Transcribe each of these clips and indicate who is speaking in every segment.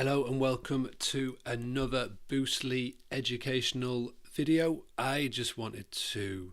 Speaker 1: Hello and welcome to another Boostly educational video. I just wanted to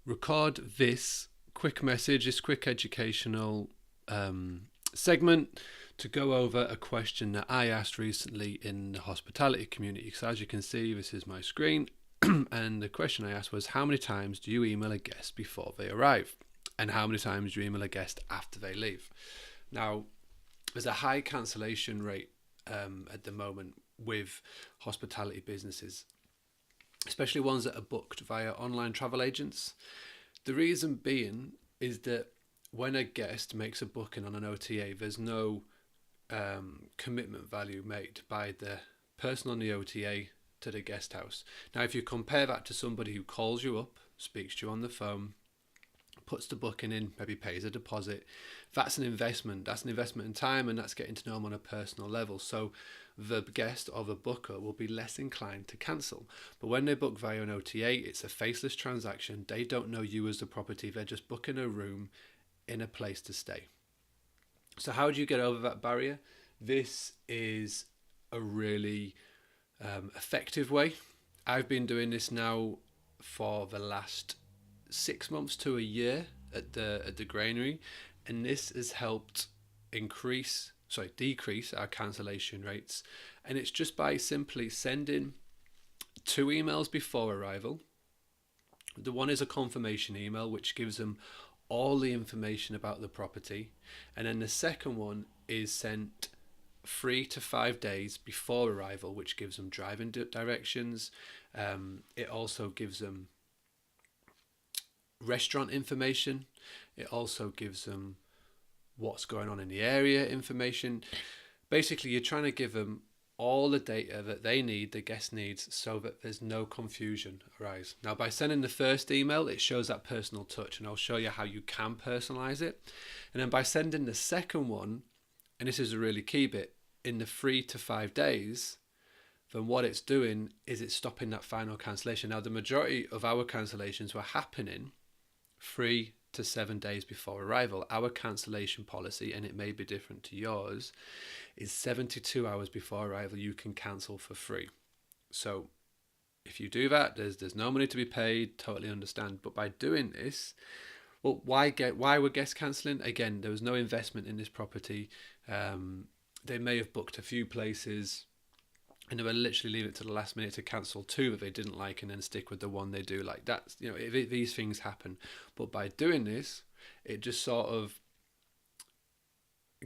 Speaker 1: record this quick message, this quick educational segment to go over a question that I asked recently in the hospitality community. So as you can see, this is my screen and the question I asked was, how many times do you email a guest before they arrive? And how many times do you email a guest after they leave? Now, there's a high cancellation rate at the moment with hospitality businesses, especially ones that are booked via online travel agents. The reason being is that when a guest makes a booking on an OTA, there's no commitment value made by the person on the OTA to the guest house. Now, if you compare that to somebody who calls you up, speaks to you on the phone, puts the booking in, maybe pays a deposit, that's an investment. That's an investment in time, and that's getting to know them on a personal level. So the guest or the booker will be less inclined to cancel. But when they book via an OTA, it's a faceless transaction. They don't know you as the property. They're just booking a room in a place to stay. So how do you get over that barrier? This is a really effective way. I've been doing this now for the last 6 months to a year at the granary, and this has helped decrease our cancellation rates. And it's just by simply sending 2 emails before arrival. The one is a confirmation email, which gives them all the information about the property, and then the second one is sent 3 to 5 days before arrival, which gives them driving directions. It also gives them restaurant information. It also gives them what's going on in the area information. Basically, you're trying to give them all the data that they need, the guest needs, so that there's no confusion arise. Now, by sending the first email, it shows that personal touch, and I'll show you how you can personalize it. And then by sending the second one, and this is a really key bit, in the 3 to 5 days, then what it's doing is it's stopping that final cancellation. Now, the majority of our cancellations were happening 3 to 7 days before arrival. Our cancellation policy, and it may be different to yours, is 72 hours before arrival you can cancel for free. So if you do that, there's no money to be paid, totally understand. But by doing this, well, why were guests cancelling? Again, there was no investment in this property. They may have booked a few places, and they will literally leave it to the last minute to cancel 2 that they didn't like and then stick with the one they do like. That's, these things happen. But by doing this, it just sort of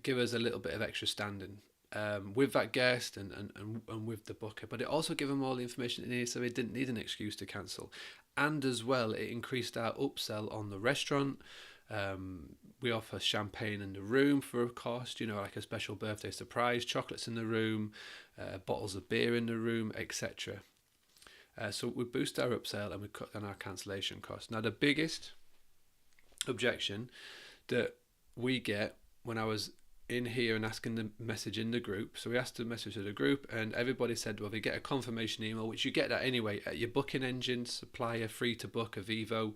Speaker 1: give us a little bit of extra standing with that guest and with the booker. But it also gave them all the information they needed, so they didn't need an excuse to cancel. And as well, it increased our upsell on the restaurant. We offer champagne in the room for a cost, like a special birthday surprise, chocolates in the room, bottles of beer in the room, etc. So we boost our upsell and we cut down our cancellation costs. Now, the biggest objection that we get when I was in here and asking the message in the group, so we asked the message to the group, and everybody said, well, they get a confirmation email, which you get that anyway. Your booking engine supplier, free to book, Avivo,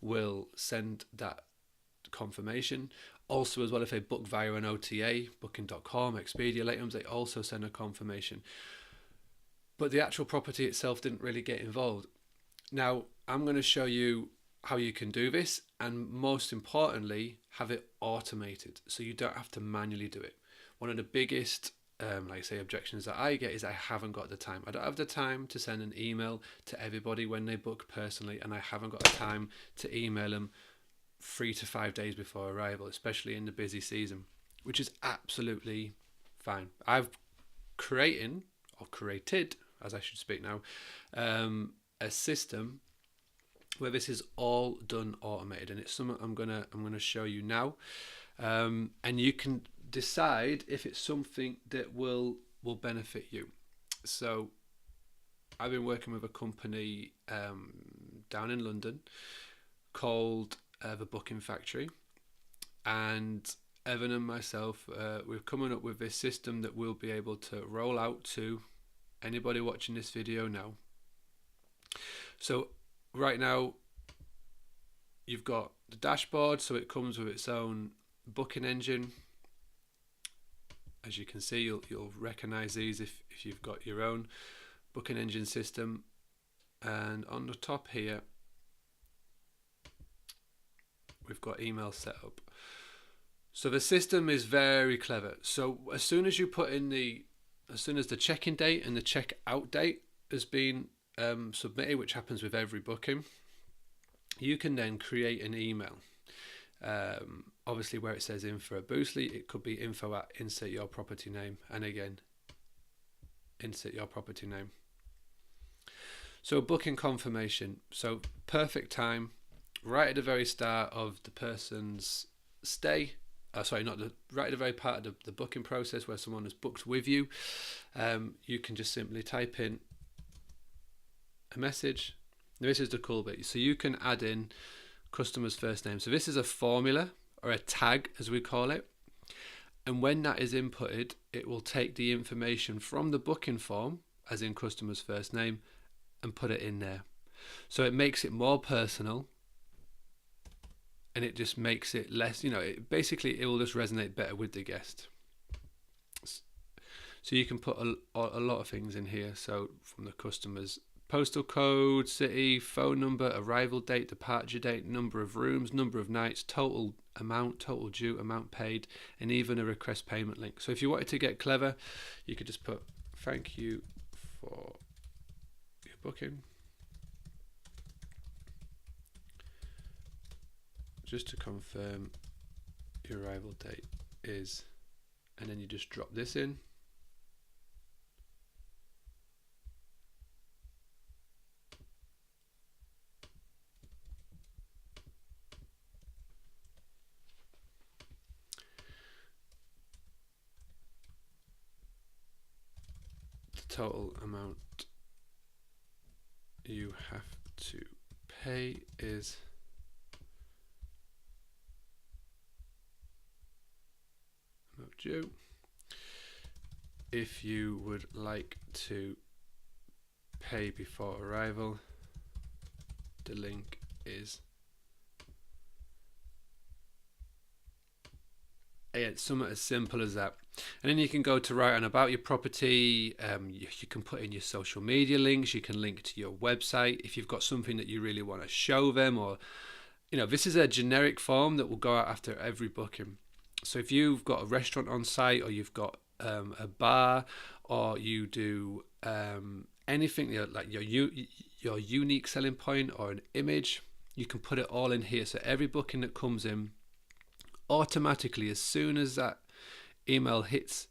Speaker 1: will send that confirmation. Also, as well, if they book via an OTA, booking.com, Expedia, Latums, they also send a confirmation. But the actual property itself didn't really get involved. Now, I'm going to show you how you can do this, and most importantly, have it automated so you don't have to manually do it. One of the biggest objections that I get is I haven't got the time. I don't have the time to send an email to everybody when they book personally, and I haven't got the time to email them 3 to 5 days before arrival, especially in the busy season, which is absolutely fine. I've created, as I should speak now, a system where this is all done automated, and it's something I'm gonna show you now, and you can decide if it's something that will benefit you. So I've been working with a company down in London called the Booking Factory, and Evan and myself, we're coming up with this system that we'll be able to roll out to anybody watching this video now. So right now you've got the dashboard, so it comes with its own booking engine, As you can see, you'll recognize these if you've got your own booking engine system. And on the top here, we've got email set up. So the system is very clever. So as soon as you put in as soon as the check-in date and the check-out date has been submitted, which happens with every booking, you can then create an email. Obviously where it says info at Boostly, it could be info at insert your property name, and again, insert your property name. So booking confirmation. So perfect time, right at the very start of the person's stay. Right at the very part of the booking process where someone has booked with you. You can just simply type in a message. Now, this is the cool bit. So you can add in customer's first name. So this is a formula, or a tag as we call it. And when that is inputted, it will take the information from the booking form, as in customer's first name, and put it in there. So it makes it more personal, and it just makes it less, basically it will just resonate better with the guest. So you can put a lot of things in here. So from the customer's postal code, city, phone number, arrival date, departure date, number of rooms, number of nights, total amount, total due, amount paid, and even a request payment link. So if you wanted to get clever, you could just put thank you for your booking. Just to confirm your arrival date is, and then you just drop this in. The total amount you have to pay is due. If you would like to pay before arrival, the link is it's something as simple as that. And then you can go to write on about your property. You can put in your social media links. You can link to your website if you've got something that you really want to show them, or this is a generic form that will go out after every booking. So if you've got a restaurant on site, or you've got a bar, or you do anything like your unique selling point or an image, you can put it all in here. So every booking that comes in, automatically, as soon as that email hits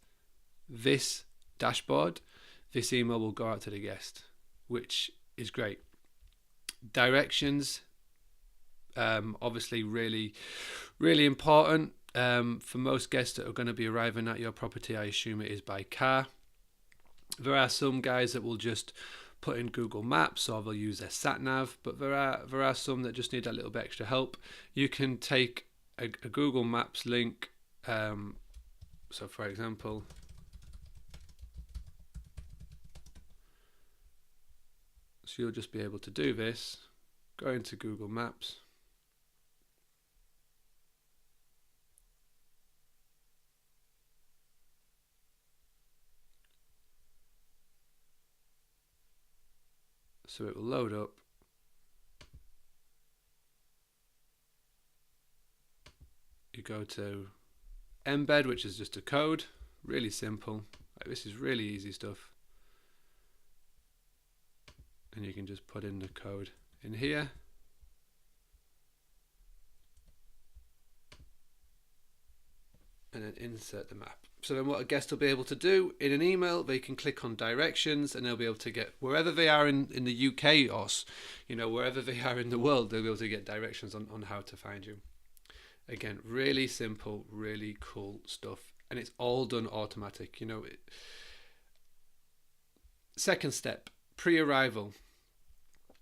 Speaker 1: this dashboard, this email will go out to the guest, which is great. Directions, obviously really, really important. For most guests that are going to be arriving at your property, I assume it is by car. There are some guys that will just put in Google Maps, or they'll use their sat nav, but there are some that just need that little bit extra help. You can take a Google Maps link. So for example, so you'll just be able to do this, go into Google Maps, so it will load up. You go to embed, which is just a code, really simple. This is really easy stuff. And you can just put in the code in here. And then insert the map. So then what a guest will be able to do in an email, they can click on directions, and they'll be able to get wherever they are in the UK, or wherever they are in the world, they'll be able to get directions on how to find you. Again, really simple, really cool stuff, and it's all done automatic. Second step, pre-arrival.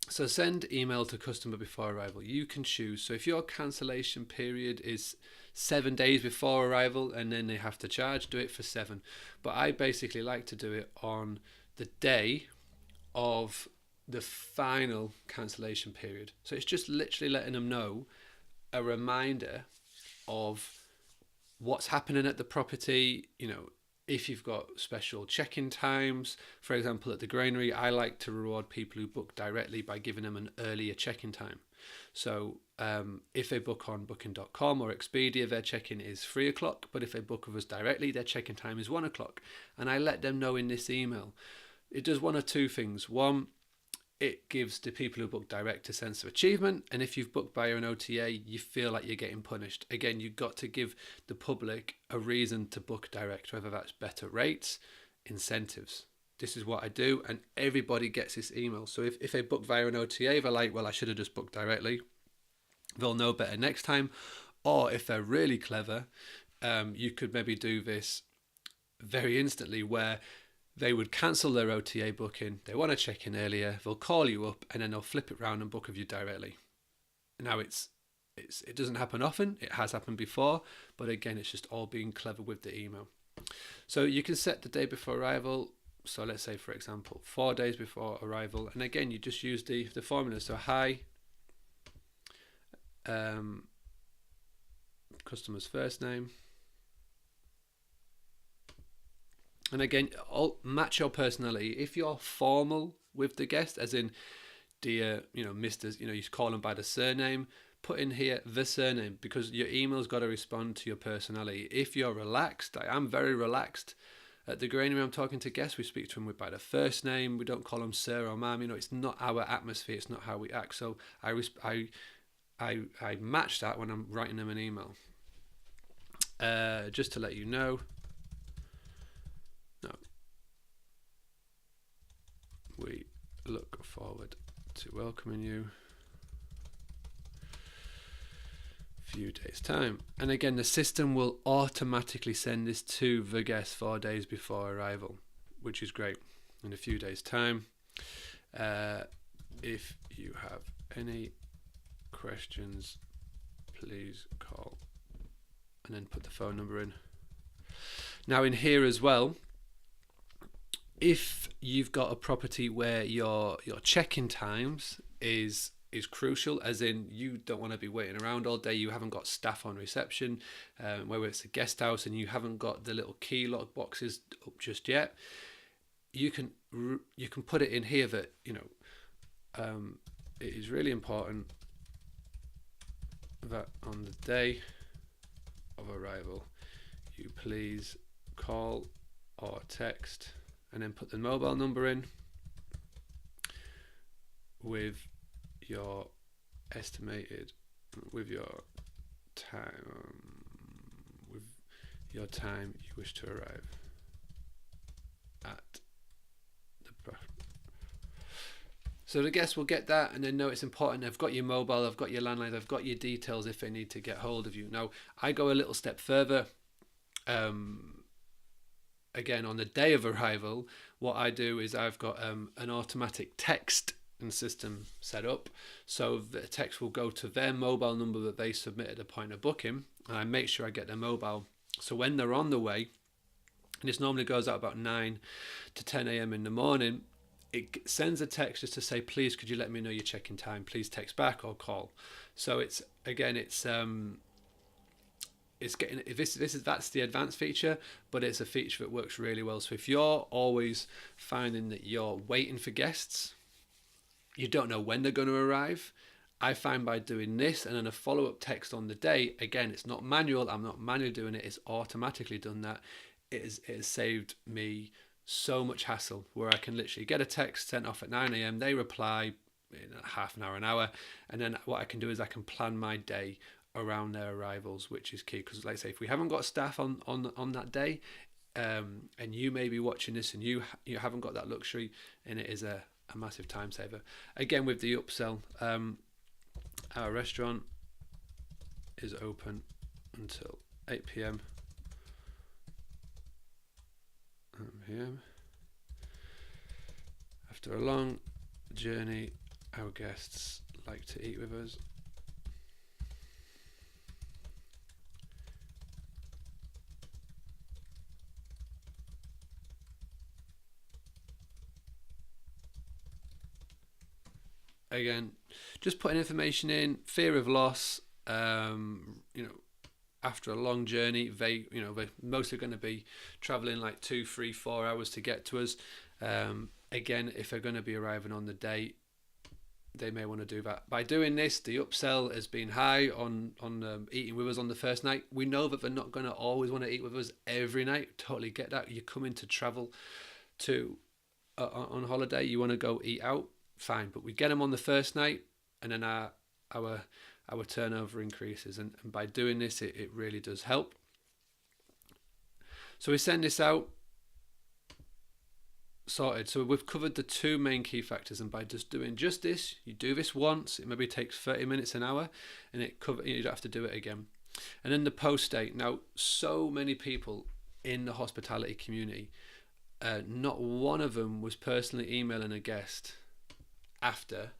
Speaker 1: So send email to customer before arrival. You can choose. So if your cancellation period is 7 days before arrival and then they have to charge, do it for 7. But I basically like to do it on the day of the final cancellation period. So it's just literally letting them know, a reminder of what's happening at the property, if you've got special check-in times. For example, at the granary, I like to reward people who book directly by giving them an earlier check-in time. So if they book on booking.com or Expedia, their check-in is 3 o'clock, but if they book with us directly, their check-in time is 1 o'clock. And I let them know in this email. It does one or two things. One, it gives the people who book direct a sense of achievement, and if you've booked via an OTA, you feel like you're getting punished. Again, you've got to give the public a reason to book direct, whether that's better rates, incentives. This is what I do, and everybody gets this email. So if they book via an OTA, they're like, well, I should have just booked directly. They'll know better next time. Or if they're really clever, you could maybe do this very instantly, where they would cancel their OTA booking, they want to check in earlier, they'll call you up, and then they'll flip it round and book with you directly. Now it doesn't happen often, it has happened before, but again, it's just all being clever with the email. So you can set the day before arrival. So let's say, for example, 4 days before arrival, and again, you just use the formula. So hi, customer's first name, and again, match your personality. If you're formal with the guest, as in dear, Mr., you call them by the surname, put in here the surname, because your email's got to respond to your personality. If you're relaxed, I am very relaxed. At the granary, I'm talking to guests, we speak to them by the first name. We don't call them sir or ma'am. It's not our atmosphere. It's not how we act. So I match that when I'm writing them an email. Just to let you know. No. We look forward to welcoming you. Few days time, and again, the system will automatically send this to the guest 4 days before arrival, which is great. In a few days time, if you have any questions, please call, and then put the phone number in. Now in here as well, if you've got a property where your check-in times is crucial, as in you don't want to be waiting around all day, you haven't got staff on reception, whether it's a guest house and you haven't got the little key lock boxes up just yet, you can put it in here that it is really important that on the day of arrival you please call or text, and then put the mobile number in with your estimated, with your time you wish to arrive at the. So the guests will get that, and then know it's important. I've got your mobile, I've got your landline, I've got your details if they need to get hold of you. Now I go a little step further. Again, on the day of arrival, what I do is I've got an automatic text and system set up, so the text will go to their mobile number that they submit at the point of booking, and I make sure I get their mobile, so when they're on the way, and this normally goes out about 9 to 10 a.m. in the morning, it sends a text just to say, please could you let me know your check-in time, please text back or call. So it's getting that's the advanced feature, but it's a feature that works really well. So if you're always finding that you're waiting for guests, you don't know when they're going to arrive, I find by doing this and then a follow-up text on the day, again, it's not manual, I'm not manually doing it, it's automatically done that, it has saved me so much hassle, where I can literally get a text sent off at 9 a.m, they reply in half an hour, an hour, and then what I can do is I can plan my day around their arrivals, which is key, because like I say, if we haven't got staff on that day, and you may be watching this and you haven't got that luxury, and it is a massive time saver. Again, with the upsell, our restaurant is open until 8 p.m. After a long journey, our guests like to eat with us. Again, just putting information in, fear of loss, after a long journey, they're mostly going to be traveling like 2, 3, 4 hours to get to us. Again, if they're going to be arriving on the day, they may want to do that. By doing this, the upsell has been high on eating with us on the first night. We know that they're not going to always want to eat with us every night. Totally get that. You're coming to travel to on holiday. You want to go eat out, fine. But we get them on the first night, and then our turnover increases. And by doing this, it really does help. So we send this out. Sorted. So we've covered the 2 main key factors, and by just doing just this, you do this once, it maybe takes 30 minutes, an hour, and you don't have to do it again. And then the post date. Now, so many people in the hospitality community, not one of them was personally emailing a guest after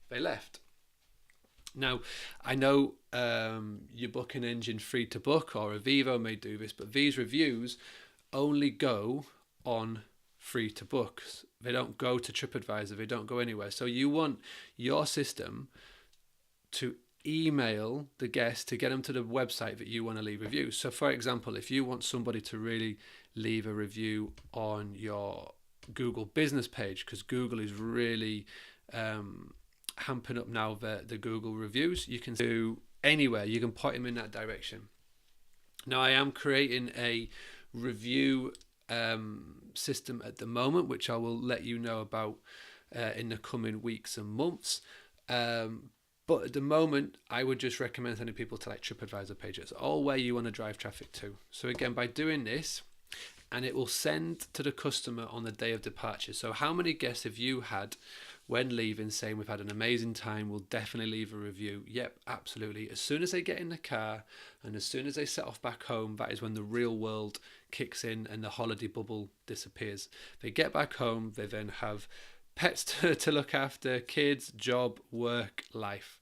Speaker 1: they left. Now, I know your booking engine Free to Book or Avivo may do this, but these reviews only go on Free to Book. They don't go to TripAdvisor. They don't go anywhere. So you want your system to email the guest to get them to the website that you want to leave reviews. So for example, if you want somebody to really leave a review on your Google business page, because Google is really hamping up now the Google reviews, you can do anywhere. You can point them in that direction. Now, I am creating a review system at the moment, which I will let you know about in the coming weeks and months. But at the moment, I would just recommend sending people to like TripAdvisor pages, all where you want to drive traffic to. So again, by doing this, and it will send to the customer on the day of departure. So how many guests have you had when leaving saying we've had an amazing time, we'll definitely leave a review? Yep, absolutely. As soon as they get in the car and as soon as they set off back home, that is when the real world kicks in and the holiday bubble disappears. They get back home, they then have pets to look after, kids, job, work, life,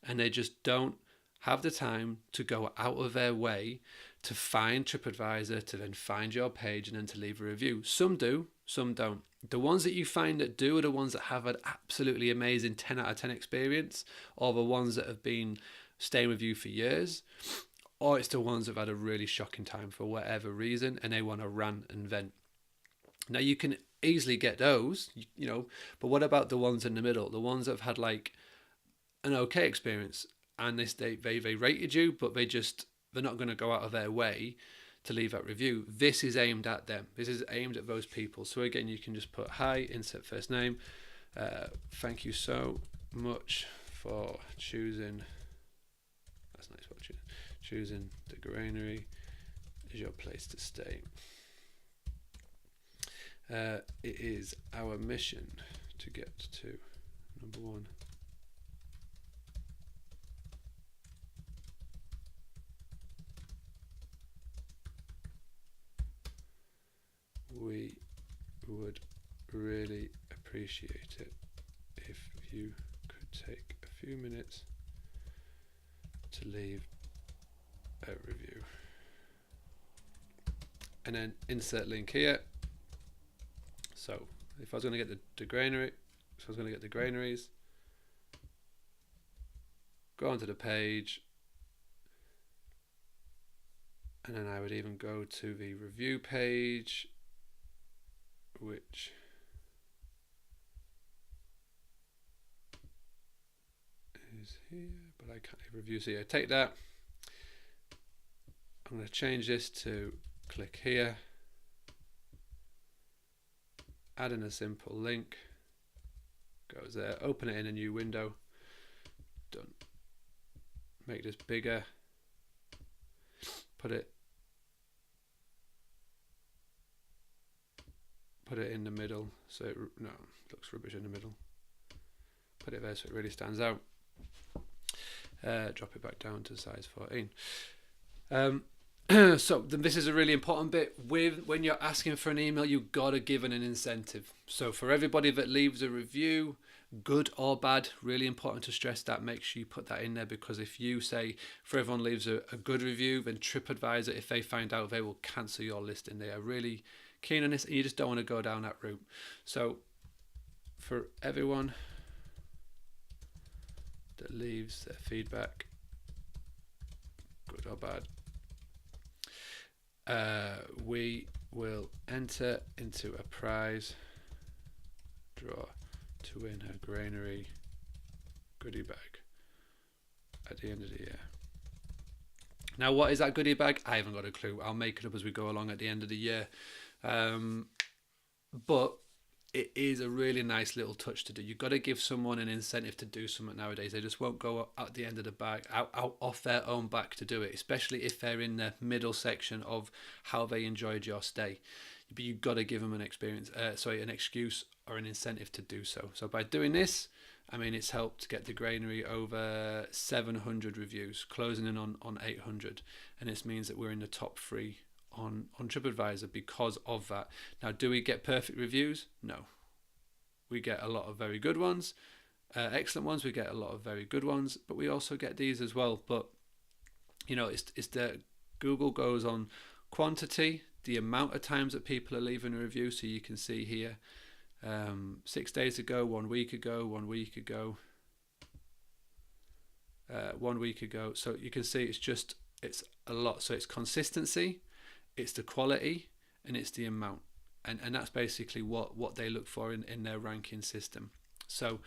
Speaker 1: and they just don't have the time to go out of their way to find TripAdvisor, to then find your page and then to leave a review. Some do, some don't. The ones that you find that do are the ones that have an absolutely amazing 10 out of 10 experience, or the ones that have been staying with you for years, or it's the ones that have had a really shocking time for whatever reason and they want to rant and vent. Now, you can easily get those, but what about the ones in the middle? The ones that have had like an okay experience and they rated you, but they're not going to go out of their way to leave that review. This is aimed at them. This is aimed at those people. So again, you can just put hi, insert first name. Thank you so much for choosing. That's nice. Choosing the Granary is your place to stay. It is our mission to get to number 1. We would really appreciate it if you could take a few minutes to leave a review. And then insert link here. So if I was going to get the granaries, go onto the page, and then I would even go to the review page, which is here, but I can't review. So yeah, take that. I'm going to change this to click here, add in a simple link, goes there, open it in a new window, done. Make this bigger, put it in the middle, so it looks rubbish in the middle. Put it there so it really stands out. Drop it back down to size 14. So this is a really important bit. When you're asking for an email, you've got to give an incentive. So for everybody that leaves a review, good or bad, really important to stress that. Make sure you put that in there, because if you say for everyone leaves a good review, then TripAdvisor, if they find out, they will cancel your listing. They are really keen on this, and you just don't want to go down that route. So for everyone that leaves their feedback, good or bad, we will enter into a prize draw to win a granary goodie bag at the end of the year. Now, what is that goodie bag? I haven't got a clue. I'll make it up as we go along at the end of the year. But it is a really nice little touch to do. You've got to give someone an incentive to do something nowadays. They just won't go at the end of the bag, out off their own back to do it, especially if they're in the middle section of how they enjoyed your stay. But you've got to give them an excuse or an incentive to do so. So by doing this, I mean, it's helped get the granary over 700 reviews, closing in on 800. And this means that we're in the top 3 on TripAdvisor because of that. Now, do we get perfect reviews? No. We get a lot of very good ones, excellent ones. We get a lot of very good ones, but we also get these as well. But, you know, it's the Google goes on quantity, the amount of times that people are leaving a review. So you can see here, 6 days ago, 1 week ago, 1 week ago, 1 week ago. So you can see it's a lot. So it's consistency, it's the quality, and it's the amount. And that's basically what they look for in their ranking system. So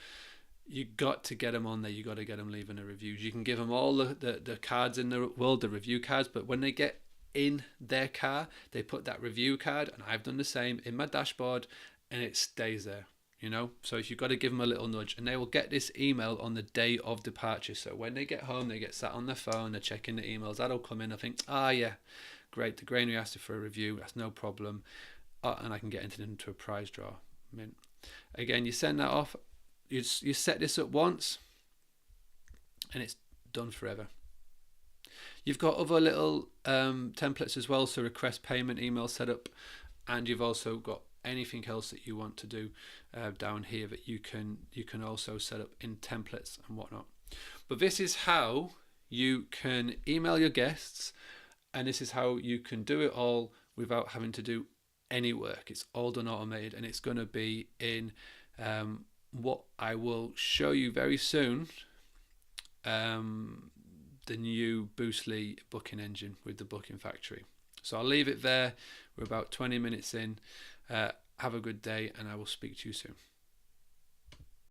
Speaker 1: you got to get them on there. You got to get them leaving the reviews. You can give them all the cards in the world, the review cards, but when they get in their car, they put that review card, and I've done the same, in my dashboard, and it stays there, you know. So if you've got to give them a little nudge, and they will get this email on the day of departure. So when they get home, they get sat on their phone, they're checking the emails, that'll come in. I think, yeah, great, the granary asked for a review, that's no problem. And I can get into a prize draw. Mint. Again, you send that off, you set this up once, and it's done forever. You've got other little templates as well, so request payment email setup, and you've also got anything else that you want to do down here that you can also set up in templates and whatnot. But this is how you can email your guests, and this is how you can do it all without having to do any work. It's all done automated, and it's going to be in what I will show you very soon, the new Boostly booking engine with the booking factory. So I'll leave it there. We're about 20 minutes in. Have a good day, and I will speak to you soon.